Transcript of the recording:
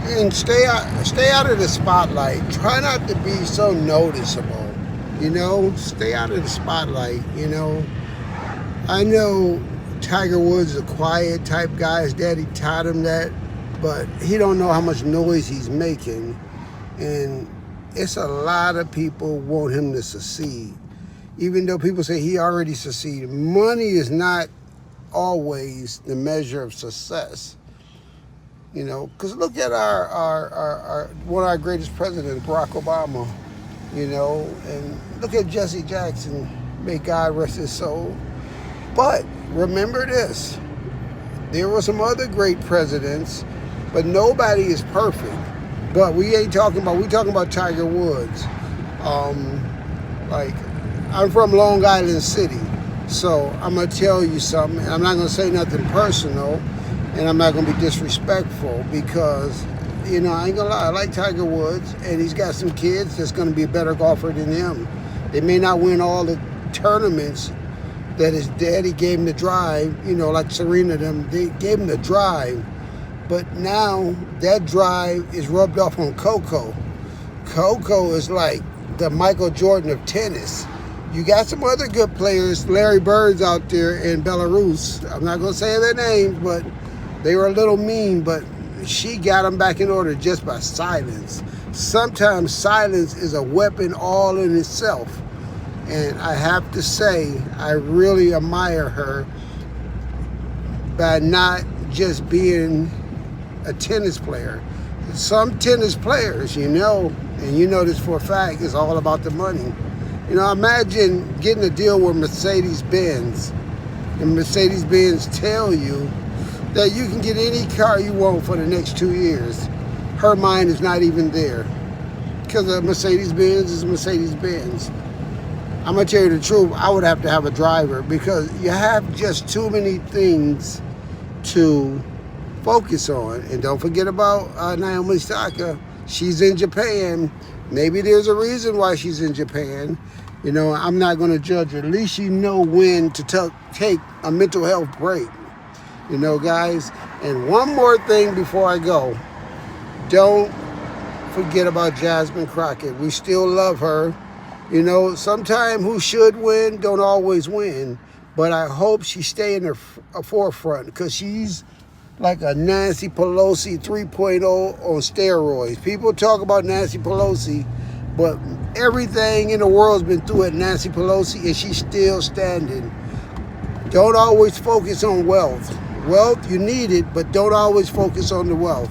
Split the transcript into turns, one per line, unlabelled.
And stay out of the spotlight. Try not to be so noticeable. Stay out of the spotlight. I know Tiger Woods is a quiet type guy. His daddy taught him that, but he don't know how much noise he's making, and it's a lot of people want him to succeed. Even though people say he already succeeded, money is not always the measure of success. Because look at our one of our greatest presidents, Barack Obama. And look at Jesse Jackson. May God rest his soul. But remember this: there were some other great presidents, but nobody is perfect. But we talking about Tiger Woods. Like, I'm from Long Island City, so I'm gonna tell you something. I'm not gonna say nothing personal, and I'm not gonna be disrespectful because, I ain't gonna lie. I like Tiger Woods, and he's got some kids that's gonna be a better golfer than him. They may not win all the tournaments that his daddy gave him the drive, like Serena them. They gave him the drive, but now that drive is rubbed off on Coco. Coco is like the Michael Jordan of tennis. You got some other good players, Larry Bird's out there in Belarus. I'm not going to say their names, but they were a little mean, but she got them back in order just by silence. Sometimes silence is a weapon all in itself. And I have to say, I really admire her by not just being a tennis player. Some tennis players, and you know this for a fact, is all about the money. Imagine getting a deal with Mercedes-Benz, and Mercedes-Benz tell you that you can get any car you want for the next 2 years. Her mind is not even there, because a Mercedes-Benz is a Mercedes-Benz. I'm going to tell you the truth, I would have to have a driver because you have just too many things to focus on. And don't forget about Naomi Osaka. She's in Japan. Maybe there's a reason why she's in Japan. I'm not going to judge her. At least you know when to take a mental health break. Guys. And one more thing before I go. Don't forget about Jasmine Crockett. We still love her. Sometimes who should win don't always win. But I hope she stay in the forefront because she's like a Nancy Pelosi 3.0 on steroids. People talk about Nancy Pelosi, but everything in the world's been through at Nancy Pelosi, and she's still standing. Don't always focus on wealth. Wealth, you need it, but don't always focus on the wealth.